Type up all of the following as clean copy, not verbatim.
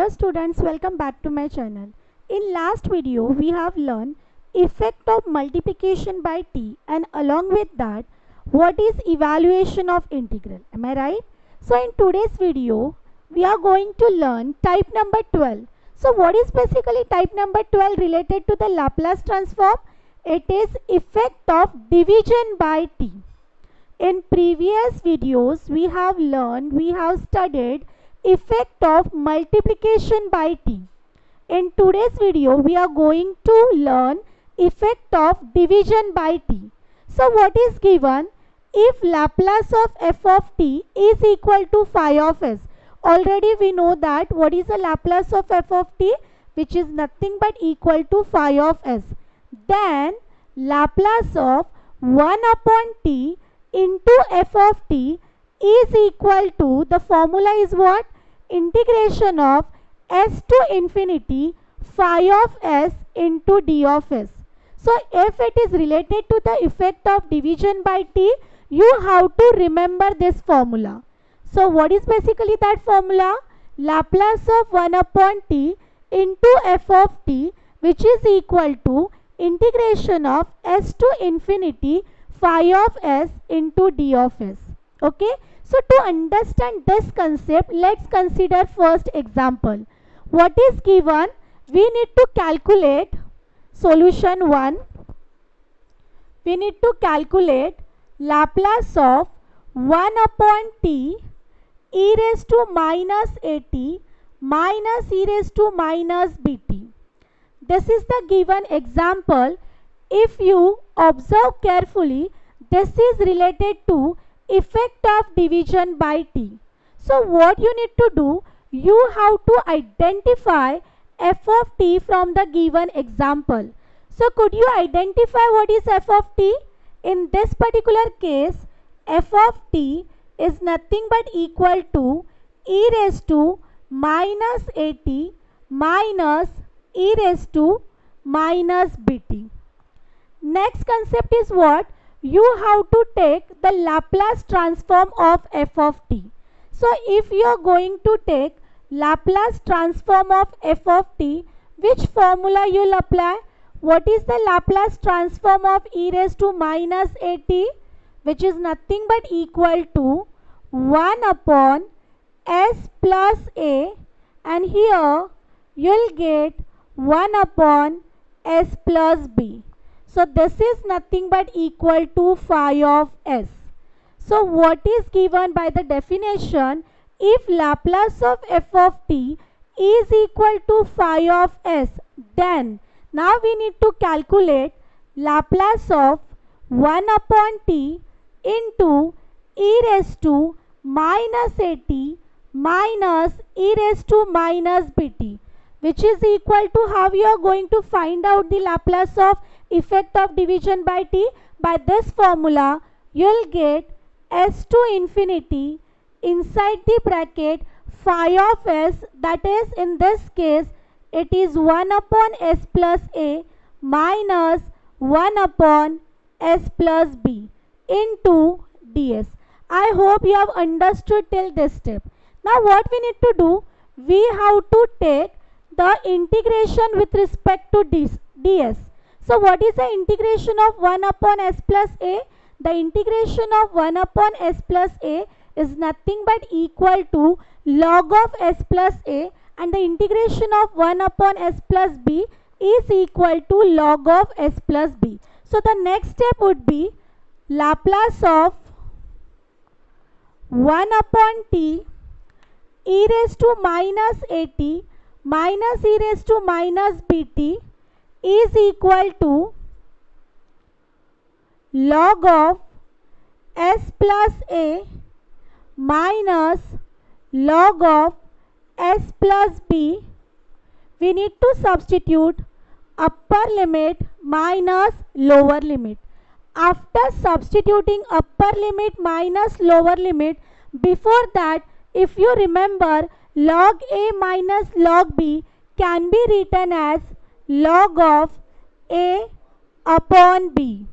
Hello students, welcome back to my channel. In last video we have learned effect of multiplication by t, and along with that what is evaluation of integral. Am I right? So in today's video we are going to learn type number 12. So what is basically type number 12 related to the Laplace transform? It is effect of division by t. In previous videos we have studied effect of multiplication by t. In today's video we are going to learn effect of division by t. So what is given? If Laplace of f of t is equal to phi of s. Already we know that what is the Laplace of f of t, which is nothing but equal to phi of s. Then Laplace of 1 upon t into f of t is equal to, the formula is what? Integration of s to infinity phi of s into d of s. So if it is related to the effect of division by t, you have to remember this formula. So what is basically that formula? Laplace of 1 upon t into f of t, which is equal to integration of s to infinity phi of s into d of s. Okay. So to understand this concept, let's consider first example. What is given? We need to calculate solution 1. We need to calculate Laplace of 1 upon t e raised to minus at minus e raised to minus bt. This is the given example. If you observe carefully, this is related to effect of division by t. So what you need to do, you have to identify f of t from the given example. So could you identify what is f of t? In this particular case, f of t is nothing but equal to e raised to minus at minus e raised to minus bt. Next concept is what? You have to take the Laplace transform of f of t. So if you are going to take Laplace transform of f of t, which formula you will apply? What is the Laplace transform of e raised to minus at, which is nothing but equal to 1 upon s plus a, and here you will get 1 upon s plus b. So this is nothing but equal to phi of s. So what is given by the definition? If Laplace of f of t is equal to phi of s, then now we need to calculate Laplace of 1 upon t into e raised to minus at minus e raised to minus bt, which is equal to, how you are going to find out the Laplace of effect of division by t? By this formula you will get s to infinity inside the bracket phi of s, that is in this case it is 1 upon s plus a minus 1 upon s plus b into ds. I hope you have understood till this step. Now what we need to do? We have to take the integration with respect to ds. So what is the integration of 1 upon s plus a? The integration of 1 upon s plus a is nothing but equal to log of s plus a, and the integration of 1 upon s plus b is equal to log of s plus b. So the next step would be Laplace of 1 upon t e raised to minus at minus e raised to minus bt is equal to log of s plus a minus log of s plus b. We need to substitute upper limit minus lower limit. After substituting upper limit minus lower limit, before that, if you remember, log a minus log b can be written as log of a upon b.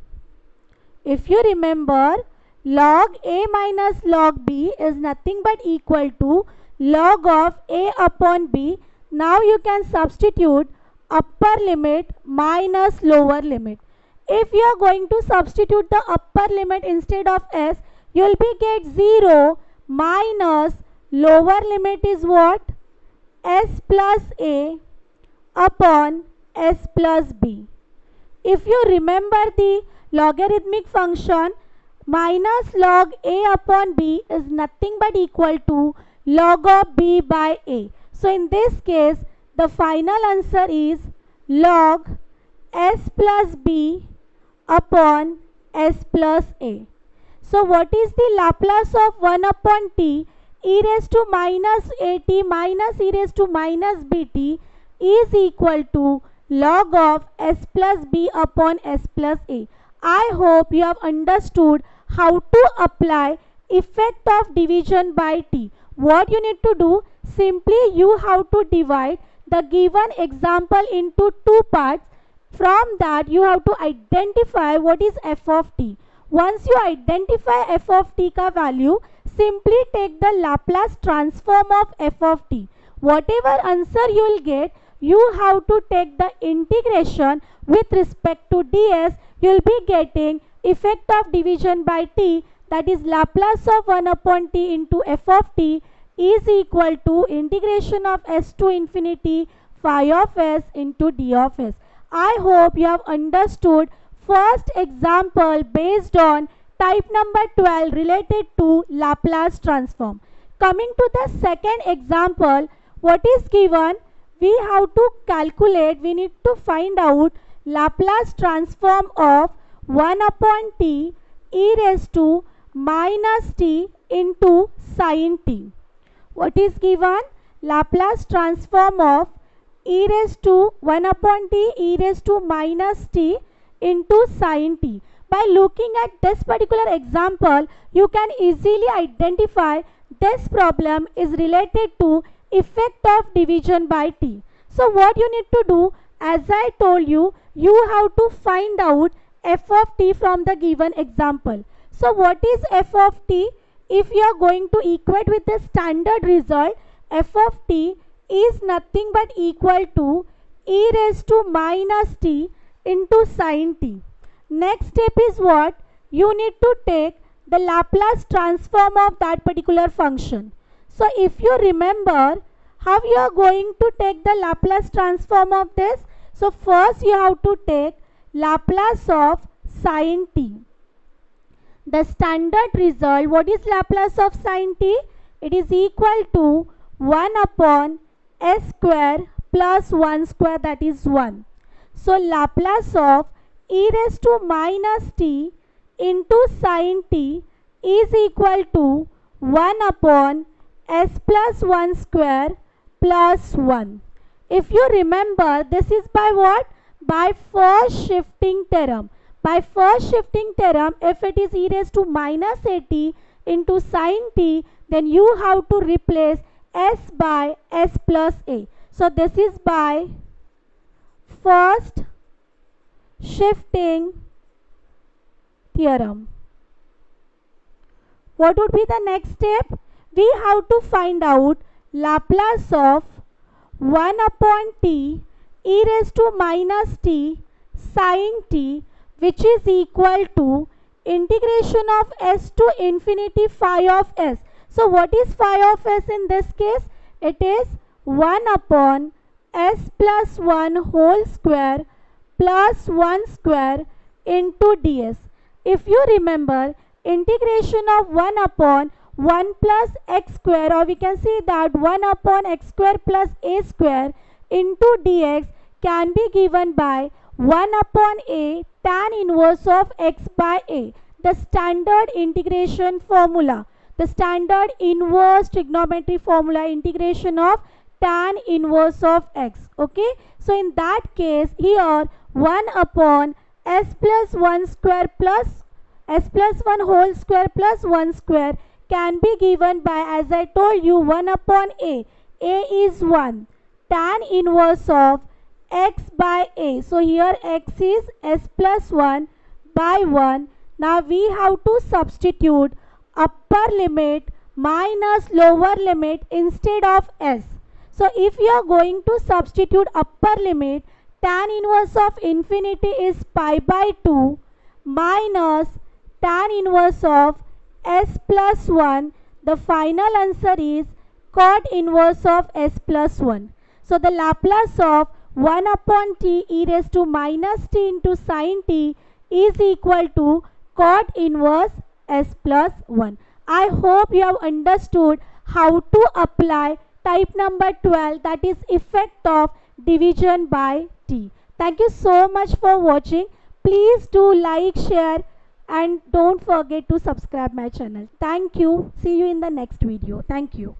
If you remember, log a minus log b is nothing but equal to log of a upon b, Now you can substitute upper limit minus lower limit. If you are going to substitute the upper limit instead of s, you will be get 0 minus lower limit is what? S plus a upon s plus b. If you remember the logarithmic function, minus log a upon b is nothing but equal to log of b by a. So in this case, the final answer is log s plus b upon s plus a. So what is the Laplace of 1 upon t e raised to minus at minus e raised to minus bt is equal to log of s plus b upon s plus a. I hope you have understood how to apply effect of division by t. What you need to do, simply you have to divide the given example into two parts. From that you have to identify what is f of t. Once you identify f of t ka value, simply take the Laplace transform of f of t. Whatever answer you will get, you have to take the integration with respect to ds. You will be getting effect of division by t, that is Laplace of 1 upon t into f of t is equal to integration of s to infinity phi of s into d of s. I hope you have understood first example based on type number 12 related to Laplace transform. Coming to the second example, what is given? We have to calculate, we need to find out Laplace transform of 1 upon t e raised to minus t into sin t. What is given? Laplace transform of e raised to 1 upon t e raised to minus t into sin t. By looking at this particular example, you can easily identify this problem is related to effect of division by t. So what you need to do, as I told you, you have to find out f of t from the given example. So what is f of t? If you are going to equate with the standard result, f of t is nothing but equal to e raised to minus t into sin t. Next step is what? You need to take the Laplace transform of that particular function. So if you remember how you are going to take the Laplace transform of this, so first you have to take Laplace of sin t. The standard result, what is Laplace of sin t? It is equal to 1 upon s square plus 1 square, that is 1. So Laplace of e raised to minus t into sin t is equal to 1 upon s plus 1 square plus 1. If you remember, this is by what? By first shifting theorem. By first shifting theorem, if it is e raised to minus at into sin t, then you have to replace s by s plus a. So this is by first shifting theorem. What would be the next step? We have to find out Laplace of 1 upon t e raised to minus t sin t, which is equal to integration of s to infinity phi of s. So what is phi of s in this case? It is 1 upon s plus 1 whole square plus 1 square into ds. If you remember, integration of 1 upon 1 plus x square, or we can say that 1 upon x square plus a square into dx can be given by 1 upon a tan inverse of x by a. The standard integration formula, the standard inverse trigonometry formula, integration of tan inverse of x. Okay, so in that case here 1 upon s plus 1 square plus s plus 1 whole square plus 1 square can be given by, as I told you, 1 upon a. A is 1. Tan inverse of x by a. So here x is s plus 1 by 1. Now we have to substitute upper limit minus lower limit instead of s. So if you are going to substitute upper limit, tan inverse of infinity is pi by 2 minus tan inverse of s plus 1. The final answer is cot inverse of s plus 1. So the Laplace of 1 upon t e raised to minus t into sin t is equal to cot inverse s plus 1. I hope you have understood how to apply type number 12, that is effect of division by t. Thank you so much for watching. Please do like, share and don't forget to subscribe my channel. Thank you. See you in the next video. Thank you.